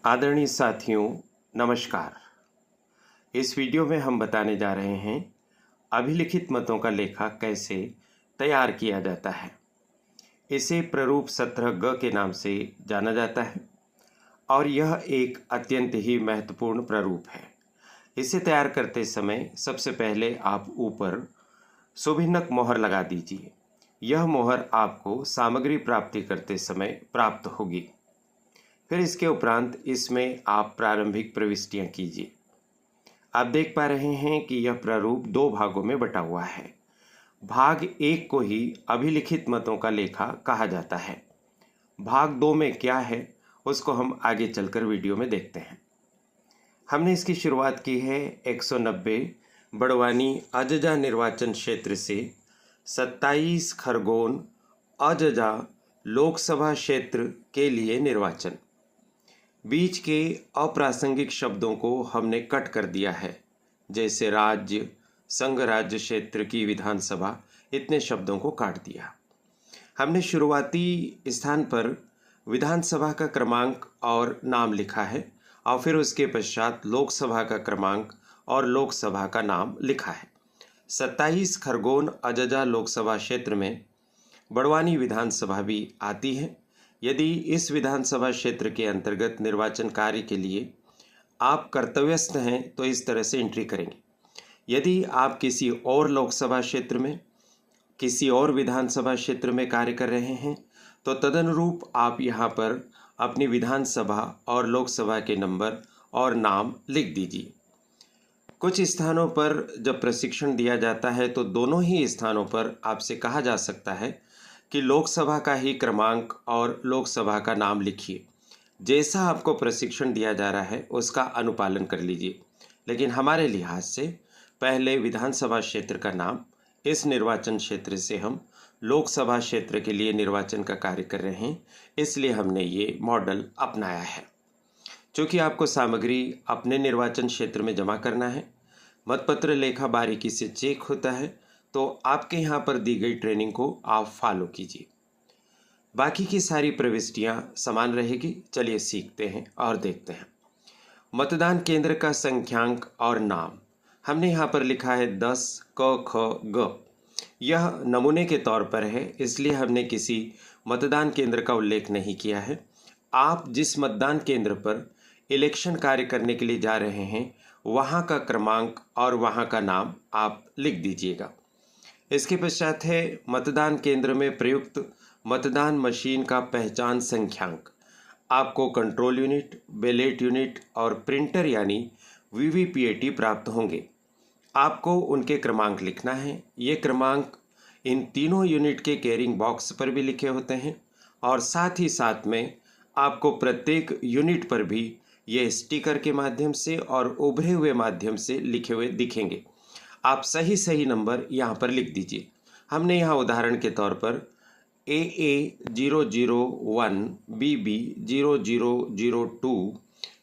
आदरणीय साथियों, नमस्कार। इस वीडियो में हम बताने जा रहे हैं अभिलिखित मतों का लेखा कैसे तैयार किया जाता है। इसे प्रारूप 17 ग के नाम से जाना जाता है और यह एक अत्यंत ही महत्वपूर्ण प्रारूप है। इसे तैयार करते समय सबसे पहले आप ऊपर शुभचिन्ह मोहर लगा दीजिए। यह मोहर आपको सामग्री प्राप्ति करते समय प्राप्त होगी। फिर इसके उपरांत इसमें आप प्रारंभिक प्रविष्टियां कीजिए। आप देख पा रहे हैं कि यह प्रारूप दो भागों में बटा हुआ है। भाग 1 को ही अभिलिखित मतों का लेखा कहा जाता है। भाग 2 में क्या है उसको हम आगे चलकर वीडियो में देखते हैं। हमने इसकी शुरुआत की है 190 बड़वानी अजजा निर्वाचन क्षेत्र से 27 खरगोन अजजा लोकसभा क्षेत्र के लिए निर्वाचन। बीच के अप्रासंगिक शब्दों को हमने कट कर दिया है, जैसे राज्य, संघ राज्य क्षेत्र की विधानसभा, इतने शब्दों को काट दिया। हमने शुरुआती स्थान पर विधानसभा का क्रमांक और नाम लिखा है और फिर उसके पश्चात लोकसभा का क्रमांक और लोकसभा का नाम लिखा है। 27 खरगोन अजजा लोकसभा क्षेत्र में बड़वानी विधानसभा भी आती है। यदि इस विधानसभा क्षेत्र के अंतर्गत निर्वाचन कार्य के लिए आप कर्तव्यस्थ हैं तो इस तरह से एंट्री करेंगे। यदि आप किसी और लोकसभा क्षेत्र में, किसी और विधानसभा क्षेत्र में कार्य कर रहे हैं तो तदनुरूप आप यहाँ पर अपनी विधानसभा और लोकसभा के नंबर और नाम लिख दीजिए। कुछ स्थानों पर जब प्रशिक्षण दिया जाता है तो दोनों ही स्थानों पर आपसे कहा जा सकता है कि लोकसभा का ही क्रमांक और लोकसभा का नाम लिखिए। जैसा आपको प्रशिक्षण दिया जा रहा है उसका अनुपालन कर लीजिए, लेकिन हमारे लिहाज से पहले विधानसभा क्षेत्र का नाम, इस निर्वाचन क्षेत्र से हम लोकसभा क्षेत्र के लिए निर्वाचन का कार्य कर रहे हैं, इसलिए हमने ये मॉडल अपनाया है। चूँकि आपको सामग्री अपने निर्वाचन क्षेत्र में जमा करना है, मतपत्र लेखा बारीकी से चेक होता है, तो आपके यहाँ पर दी गई ट्रेनिंग को आप फॉलो कीजिए। बाकी की सारी प्रविष्टियाँ समान रहेगी। चलिए सीखते हैं और देखते हैं। मतदान केंद्र का संख्यांक और नाम हमने यहाँ पर लिखा है 10 क ख ग। यह नमूने के तौर पर है, इसलिए हमने किसी मतदान केंद्र का उल्लेख नहीं किया है। आप जिस मतदान केंद्र पर इलेक्शन कार्य करने के लिए जा रहे हैं वहाँ का क्रमांक और वहाँ का नाम आप लिख दीजिएगा। इसके पश्चात है मतदान केंद्र में प्रयुक्त मतदान मशीन का पहचान संख्यांक। आपको कंट्रोल यूनिट, बैलेट यूनिट और प्रिंटर यानी वीवीपीएटी प्राप्त होंगे। आपको उनके क्रमांक लिखना है। ये क्रमांक इन तीनों यूनिट के कैरिंग बॉक्स पर भी लिखे होते हैं और साथ ही साथ में आपको प्रत्येक यूनिट पर भी ये स्टिकर के माध्यम से और उभरे हुए माध्यम से लिखे हुए दिखेंगे। आप सही नंबर यहाँ पर लिख दीजिए। हमने यहाँ उदाहरण के तौर पर AA001, BB0002,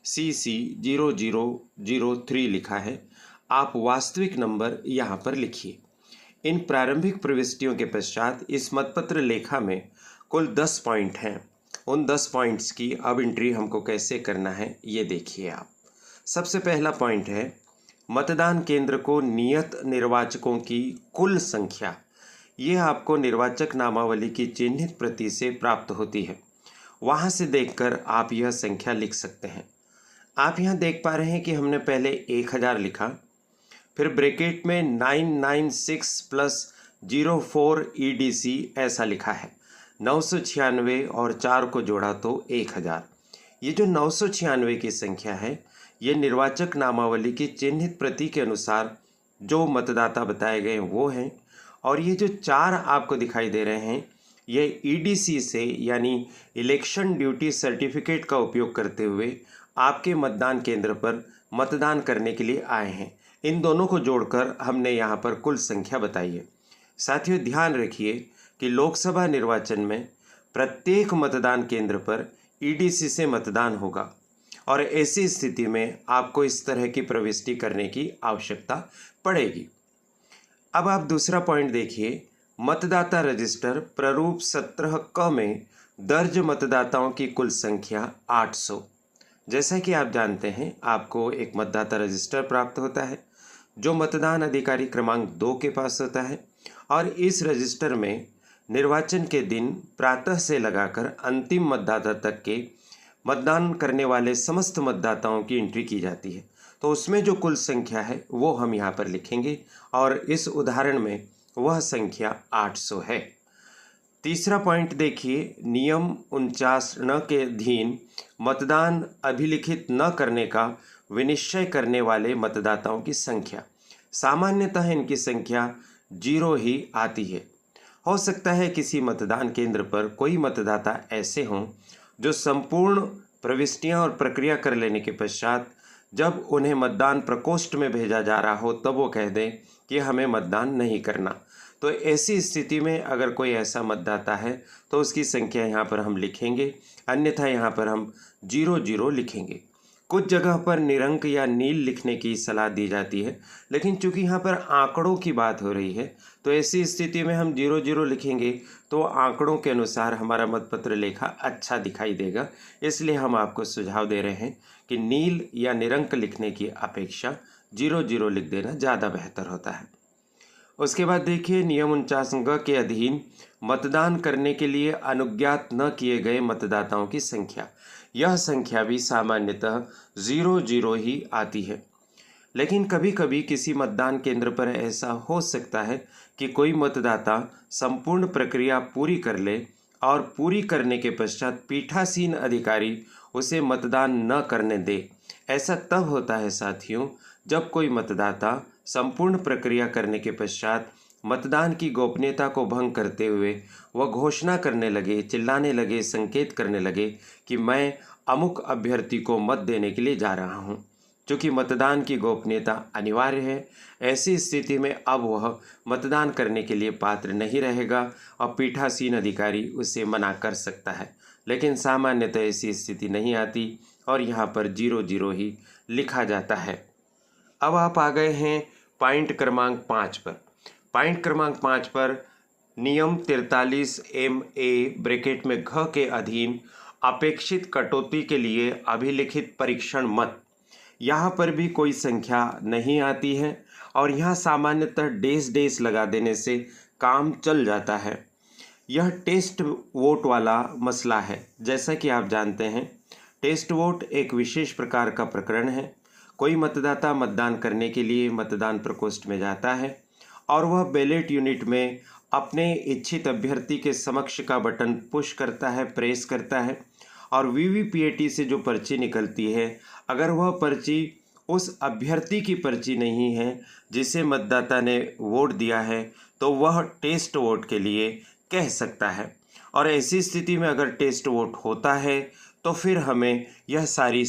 CC0003 लिखा है। आप वास्तविक नंबर यहाँ पर लिखिए। इन प्रारंभिक प्रविष्टियों के पश्चात इस मतपत्र लेखा में कुल 10 पॉइंट हैं। उन 10 पॉइंट्स की अब एंट्री हमको कैसे करना है ये देखिए आप। सबसे पहला पॉइंट है मतदान केंद्र को नियत निर्वाचकों की कुल संख्या। ये आपको निर्वाचक नामावली की चिन्हित प्रति से प्राप्त होती है। वहाँ से देखकर आप यह संख्या लिख सकते हैं। आप यहाँ देख पा रहे हैं कि हमने पहले 1000 लिखा, फिर ब्रैकेट में 996 प्लस 04 EDC ऐसा लिखा है। 996 और 4 को जोड़ा तो 1000। ये जो 996 की संख्या है ये निर्वाचक नामावली की चिन्हित प्रति के अनुसार जो मतदाता बताए गए वो हैं, और ये जो 4 आपको दिखाई दे रहे हैं ये EDC से यानी इलेक्शन ड्यूटी सर्टिफिकेट का उपयोग करते हुए आपके मतदान केंद्र पर मतदान करने के लिए आए हैं। इन दोनों को जोड़कर हमने यहाँ पर कुल संख्या बताई है। साथियों, ध्यान रखिए कि लोकसभा निर्वाचन में प्रत्येक मतदान केंद्र पर EDC से मतदान होगा और ऐसी स्थिति में आपको इस तरह की प्रविष्टि करने की आवश्यकता पड़ेगी। अब आप दूसरा पॉइंट देखिए। मतदाता रजिस्टर प्रारूप 17 क में दर्ज मतदाताओं की कुल संख्या 800। जैसा कि आप जानते हैं, आपको एक मतदाता रजिस्टर प्राप्त होता है जो मतदान अधिकारी क्रमांक 2 के पास होता है और इस रजिस्टर में निर्वाचन के दिन प्रातः से लगाकर अंतिम मतदाता तक के मतदान करने वाले समस्त मतदाताओं की एंट्री की जाती है। तो उसमें जो कुल संख्या है वो हम यहाँ पर लिखेंगे और इस उदाहरण में वह संख्या 800 है। तीसरा पॉइंट देखिए, नियम 49 न के अधीन मतदान अभिलिखित न करने का विनिश्चय करने वाले मतदाताओं की संख्या। सामान्यतः इनकी संख्या 0 ही आती है। हो सकता है किसी मतदान केंद्र पर कोई मतदाता ऐसे हों जो संपूर्ण प्रविष्टियां और प्रक्रिया कर लेने के पश्चात जब उन्हें मतदान प्रकोष्ठ में भेजा जा रहा हो तब वो कह दें कि हमें मतदान नहीं करना। तो ऐसी स्थिति में अगर कोई ऐसा मतदाता है तो उसकी संख्या यहाँ पर हम लिखेंगे, अन्यथा यहाँ पर हम 00 लिखेंगे। कुछ जगह पर निरंक या नील लिखने की सलाह दी जाती है, लेकिन चूंकि यहाँ पर आंकड़ों की बात हो रही है तो ऐसी स्थिति में हम 00 लिखेंगे तो आंकड़ों के अनुसार हमारा मतपत्र लेखा अच्छा दिखाई देगा। इसलिए हम आपको सुझाव दे रहे हैं कि नील या निरंक लिखने की अपेक्षा 00 लिख देना ज़्यादा बेहतर होता है। उसके बाद देखिए, नियम 49 के अधीन मतदान करने के लिए अनुज्ञात न किए गए मतदाताओं की संख्या। यह संख्या भी सामान्यतः 00 ही आती है, लेकिन कभी कभी किसी मतदान केंद्र पर ऐसा हो सकता है कि कोई मतदाता संपूर्ण प्रक्रिया पूरी कर ले और पूरी करने के पश्चात पीठासीन अधिकारी उसे मतदान न करने दे। ऐसा तब होता है साथियों, जब कोई मतदाता संपूर्ण प्रक्रिया करने के पश्चात मतदान की गोपनीयता को भंग करते हुए वह घोषणा करने लगे, चिल्लाने लगे, संकेत करने लगे कि मैं अमुक अभ्यर्थी को मत देने के लिए जा रहा हूं। चूँकि मतदान की गोपनीयता अनिवार्य है, ऐसी स्थिति में अब वह मतदान करने के लिए पात्र नहीं रहेगा और पीठासीन अधिकारी उसे मना कर सकता है। लेकिन सामान्यतः ऐसी स्थिति नहीं आती और यहाँ पर 00 ही लिखा जाता है। अब आप आ गए हैं पॉइंट क्रमांक 5 पर। पॉइंट क्रमांक 5 पर नियम 43 MA ब्रैकेट में घ के अधीन अपेक्षित कटौती के लिए अभिलिखित परीक्षण मत। यहाँ पर भी कोई संख्या नहीं आती है और यहाँ सामान्यतः डेस लगा देने से काम चल जाता है। यह टेस्ट वोट वाला मसला है। जैसा कि आप जानते हैं, टेस्ट वोट एक विशेष प्रकार का प्रकरण है। कोई मतदाता मतदान करने के लिए मतदान प्रकोष्ठ में जाता है और वह बैलेट यूनिट में अपने इच्छित अभ्यर्थी के समक्ष का बटन पुश करता है, प्रेस करता है और वीवीपीएटी से जो पर्ची निकलती है, अगर वह पर्ची उस अभ्यर्थी की पर्ची नहीं है जिसे मतदाता ने वोट दिया है तो वह टेस्ट वोट के लिए कह सकता है। और ऐसी स्थिति में अगर टेस्ट वोट होता है तो फिर हमें यह सारी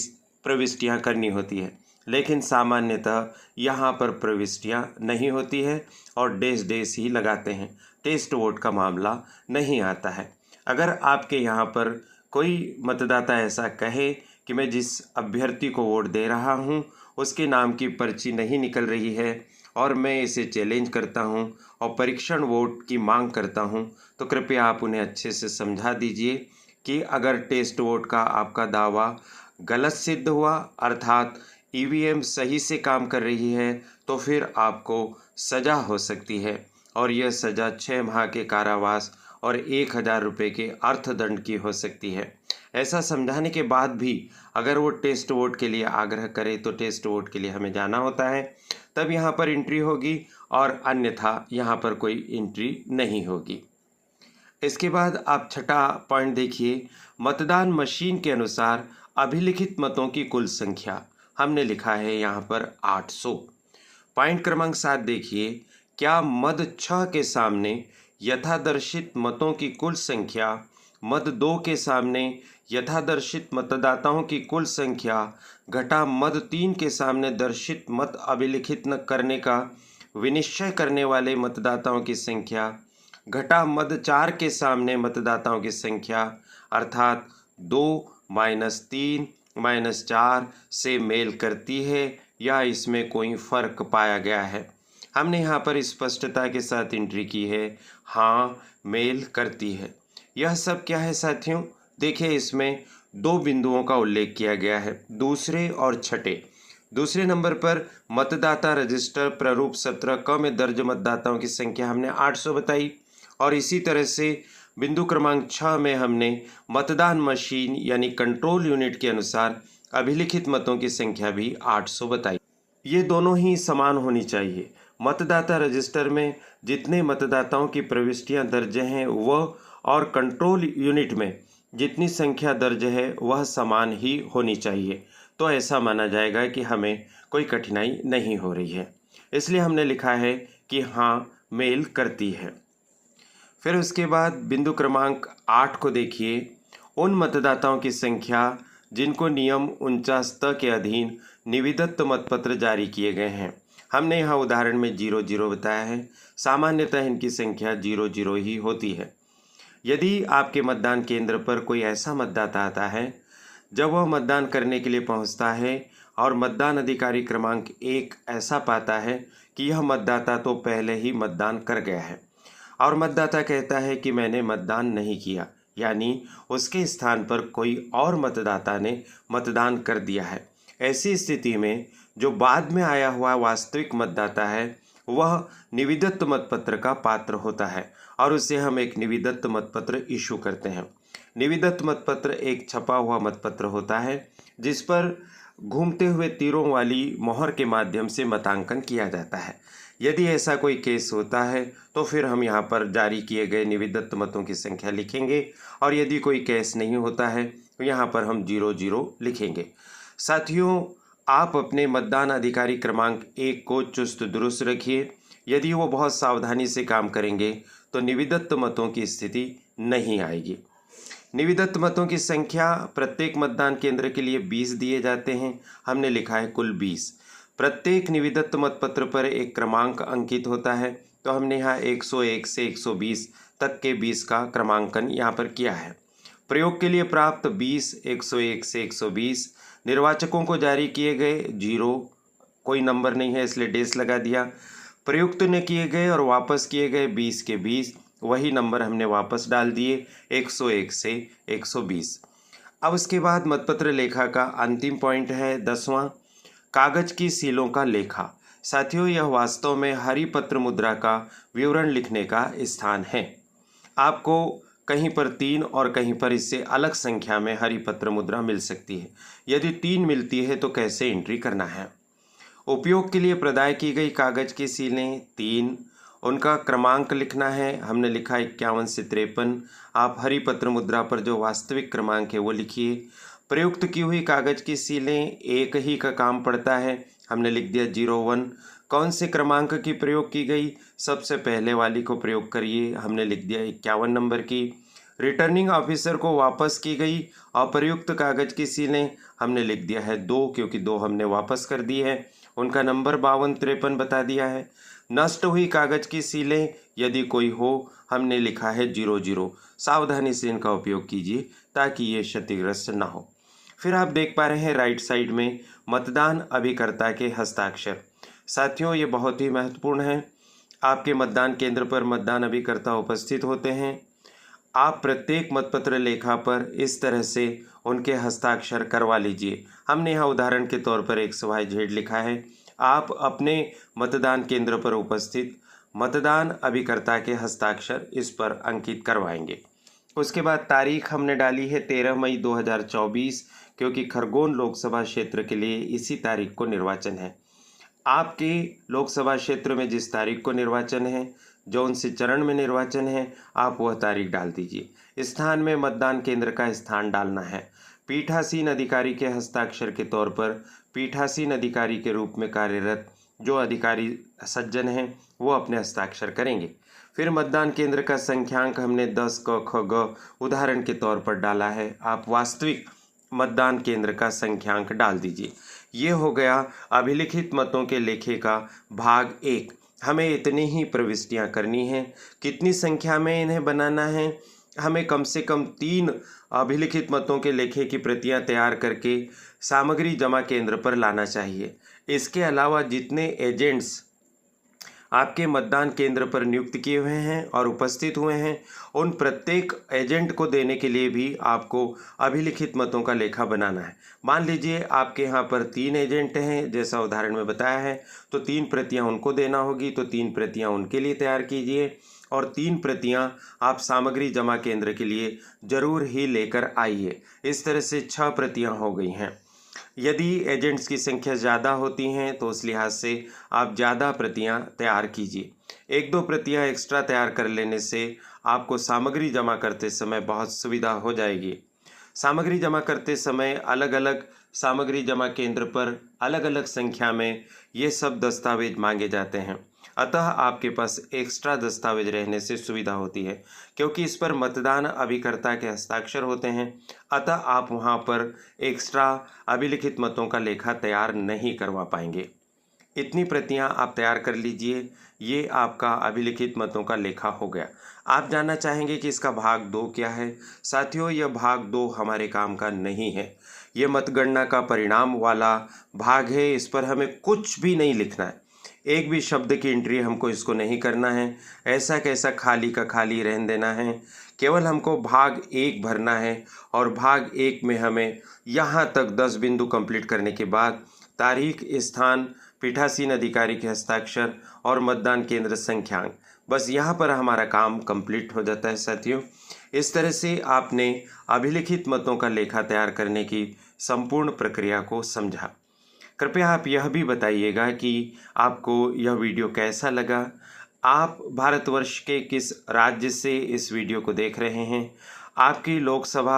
प्रविष्टियां करनी होती है, लेकिन सामान्यतः यहाँ पर प्रविष्टियां नहीं होती है और डेस ही लगाते हैं। टेस्ट वोट का मामला नहीं आता है। अगर आपके यहाँ पर कोई मतदाता ऐसा कहे कि मैं जिस अभ्यर्थी को वोट दे रहा हूँ उसके नाम की पर्ची नहीं निकल रही है और मैं इसे चैलेंज करता हूँ और परीक्षण वोट की मांग करता हूँ, तो कृपया आप उन्हें अच्छे से समझा दीजिए कि अगर टेस्ट वोट का आपका दावा गलत सिद्ध हुआ, अर्थात ईवीएम सही से काम कर रही है, तो फिर आपको सज़ा हो सकती है और यह सज़ा 6 माह के कारावास और 1000 रुपये के अर्थदंड की हो सकती है। ऐसा समझाने के बाद भी अगर वो टेस्ट वोट के लिए आग्रह करे तो टेस्ट वोट के लिए हमें जाना होता है, तब यहाँ पर एंट्री होगी और अन्यथा यहाँ पर कोई एंट्री नहीं होगी। इसके बाद आप छठा पॉइंट देखिए, मतदान मशीन के अनुसार अभिलिखित मतों की कुल संख्या। हमने लिखा है यहाँ पर 800। पॉइंट क्रमांक 7 देखिए, क्या मद 6 के सामने यथादर्शित मतों की कुल संख्या मद 2 के सामने यथादर्शित मतदाताओं की कुल संख्या घटा मद 3 के सामने दर्शित मत अभिलिखित न करने का विनिश्चय करने वाले मतदाताओं की संख्या घटा मद 4 के सामने मतदाताओं की संख्या अर्थात 2 - 3 - 4 से मेल करती है या इसमें कोई फर्क पाया गया है। हमने यहाँ पर स्पष्टता के साथ एंट्री की है, हाँ मेल करती है। यह सब क्या है साथियों, देखिए इसमें दो बिंदुओं का उल्लेख किया गया है, दूसरे और छठे। दूसरे नंबर पर मतदाता रजिस्टर प्रारूप 17 क में दर्ज मतदाताओं की संख्या हमने 800 बताई, और इसी तरह से बिंदु क्रमांक 6 में हमने मतदान मशीन यानी कंट्रोल यूनिट के अनुसार अभिलिखित मतों की संख्या भी 800 बताई। ये दोनों ही समान होनी चाहिए। मतदाता रजिस्टर में जितने मतदाताओं की प्रविष्टियां दर्ज हैं वह, और कंट्रोल यूनिट में जितनी संख्या दर्ज है वह समान ही होनी चाहिए। तो ऐसा माना जाएगा कि हमें कोई कठिनाई नहीं हो रही है, इसलिए हमने लिखा है कि हाँ मेल करती है। फिर उसके बाद बिंदु क्रमांक 8 को देखिए। उन मतदाताओं की संख्या जिनको नियम 49 के अधीन निविदत्त मतपत्र जारी किए गए हैं। हमने यहाँ उदाहरण में 00 बताया है। सामान्यतः इनकी संख्या 00 ही होती है। यदि आपके मतदान केंद्र पर कोई ऐसा मतदाता आता है, जब वह मतदान करने के लिए पहुंचता है और मतदान अधिकारी क्रमांक 1 ऐसा पाता है कि यह मतदाता तो पहले ही मतदान कर गया है, और मतदाता कहता है कि मैंने मतदान नहीं किया, यानी उसके स्थान पर कोई और मतदाता ने मतदान कर दिया है, ऐसी स्थिति में जो बाद में आया हुआ वास्तविक मतदाता है वह निविदत्त मतपत्र का पात्र होता है, और उसे हम एक निविदत्त मतपत्र इशू करते हैं। निविदत्त मतपत्र एक छपा हुआ मतपत्र होता है जिस पर घूमते हुए तीरों वाली मोहर के माध्यम से मतांकन किया जाता है। यदि ऐसा कोई केस होता है तो फिर हम यहाँ पर जारी किए गए निविदत्त मतों की संख्या लिखेंगे, और यदि कोई केस नहीं होता है तो यहाँ पर हम 00 लिखेंगे। साथियों, आप अपने मतदान अधिकारी क्रमांक 1 को चुस्त दुरुस्त रखिए। यदि वो बहुत सावधानी से काम करेंगे तो निविदत्त मतों की स्थिति नहीं आएगी। निविदत्त मतों की संख्या प्रत्येक मतदान केंद्र के लिए 20 दिए जाते हैं। हमने लिखा है कुल 20। प्रत्येक निविदत्त मतपत्र पर एक क्रमांक अंकित होता है, तो हमने यहाँ 101 से 120 तक के 20 का क्रमांकन यहाँ पर किया है। प्रयोग के लिए प्राप्त 20, 101 से 120 निर्वाचकों को जारी किए गए 0, कोई नंबर नहीं है इसलिए डेस लगा दिया। प्रयुक्त ने किए गए और वापस किए गए 20 के 20, वही नंबर हमने वापस डाल दिए 101 से 120। अब उसके बाद मतपत्र लेखा का अंतिम पॉइंट है 10वां, कागज की सीलों का लेखा। साथियों, यह वास्तव में हरी पत्र मुद्रा का विवरण लिखने का स्थान है। आपको कहीं पर 3 और कहीं पर इससे अलग संख्या में हरी पत्र मुद्रा मिल सकती है। यदि 3 मिलती है तो कैसे एंट्री करना है। उपयोग के लिए प्रदाय की गई कागज की सीलें 3, उनका क्रमांक लिखना है। हमने लिखा 51 से 53। आप हरी पत्र मुद्रा पर जो वास्तविक क्रमांक है वो लिखिए। प्रयुक्त की हुई कागज की सीलें एक ही का काम पड़ता है। हमने लिख दिया 01। कौन से क्रमांक की प्रयोग की गई, सबसे पहले वाली को प्रयोग करिए। हमने लिख दिया 51 नंबर की। रिटर्निंग ऑफिसर को वापस की गई अप्रयुक्त कागज की सीलें, हमने लिख दिया है 2, क्योंकि 2 हमने वापस कर दी है। उनका नंबर 52-53 बता दिया है। नष्ट हुई कागज की सीलें यदि कोई हो, हमने लिखा है 00। सावधानी से इनका उपयोग कीजिए ताकि ये क्षतिग्रस्त ना हो। फिर आप देख पा रहे हैं राइट साइड में मतदान अभिकर्ता के हस्ताक्षर। साथियों, ये बहुत ही महत्वपूर्ण है। आपके मतदान केंद्र पर मतदान अभिकर्ता उपस्थित होते हैं। आप प्रत्येक मतपत्र लेखा पर इस तरह से उनके हस्ताक्षर करवा लीजिए। हमने यहाँ उदाहरण के तौर पर XYZ लिखा है। आप अपने मतदान केंद्र पर उपस्थित मतदान अभिकर्ता के हस्ताक्षर इस पर अंकित करवाएंगे। उसके बाद तारीख हमने डाली है 13 मई 2024, क्योंकि खरगोन लोकसभा क्षेत्र के लिए इसी तारीख को निर्वाचन है। आपके लोकसभा क्षेत्र में जिस तारीख को निर्वाचन है, जौन से चरण में निर्वाचन है, आप वह तारीख डाल दीजिए। स्थान में मतदान केंद्र का स्थान डालना है। पीठासीन अधिकारी के हस्ताक्षर के तौर पर पीठासीन अधिकारी के रूप में कार्यरत जो अधिकारी सज्जन हैं वो अपने हस्ताक्षर करेंगे। फिर मतदान केंद्र का संख्यांक हमने 10 क ख ग उदाहरण के तौर पर डाला है। आप वास्तविक मतदान केंद्र का संख्यांक डाल दीजिए। ये हो गया अभिलिखित मतों के लेखे का भाग 1। हमें इतनी ही प्रविष्टियां करनी हैं। कितनी संख्या में इन्हें बनाना है, हमें कम से कम 3 अभिलिखित मतों के लेखे की प्रतियां तैयार करके सामग्री जमा केंद्र पर लाना चाहिए। इसके अलावा जितने एजेंट्स आपके मतदान केंद्र पर नियुक्त किए हुए हैं और उपस्थित हुए हैं, उन प्रत्येक एजेंट को देने के लिए भी आपको अभिलिखित मतों का लेखा बनाना है। मान लीजिए आपके यहाँ पर 3 एजेंट हैं, जैसा उदाहरण में बताया है, तो 3 प्रतियां उनको देना होगी, तो 3 प्रतियां उनके लिए तैयार कीजिए और 3 प्रतियां आप सामग्री जमा केंद्र के लिए जरूर ही लेकर आइए। इस तरह से 6 प्रतियां हो गई हैं। यदि एजेंट्स की संख्या ज़्यादा होती हैं तो उस लिहाज से आप ज़्यादा प्रतियां तैयार कीजिए। 1-2 प्रतियां एक्स्ट्रा तैयार कर लेने से आपको सामग्री जमा करते समय बहुत सुविधा हो जाएगी। सामग्री जमा करते समय अलग अलग सामग्री जमा केंद्र पर अलग अलग संख्या में ये सब दस्तावेज मांगे जाते हैं, अतः आपके पास एक्स्ट्रा दस्तावेज रहने से सुविधा होती है, क्योंकि इस पर मतदान अभिकर्ता के हस्ताक्षर होते हैं, अतः आप वहाँ पर एक्स्ट्रा अभिलिखित मतों का लेखा तैयार नहीं करवा पाएंगे। इतनी प्रतियां आप तैयार कर लीजिए, ये आपका अभिलिखित मतों का लेखा हो गया। आप जानना चाहेंगे कि इसका भाग 2 क्या है? साथियों, यह भाग 2 हमारे काम का नहीं है। ये मतगणना का परिणाम वाला भाग है, इस पर हमें कुछ भी नहीं लिखना है, एक भी शब्द की एंट्री हमको इसको नहीं करना है, ऐसा कैसा खाली का खाली रहने देना है। केवल हमको भाग 1 भरना है और भाग 1 में हमें यहाँ तक 10 बिंदु कंप्लीट करने के बाद तारीख, स्थान, पीठासीन अधिकारी के हस्ताक्षर और मतदान केंद्र संख्यांक, बस यहाँ पर हमारा काम कंप्लीट हो जाता है। साथियों, इस तरह से आपने अभिलिखित मतों का लेखा तैयार करने की संपूर्ण प्रक्रिया को समझा। कृपया आप यह भी बताइएगा कि आपको यह वीडियो कैसा लगा। आप भारतवर्ष के किस राज्य से इस वीडियो को देख रहे हैं? आपकी लोकसभा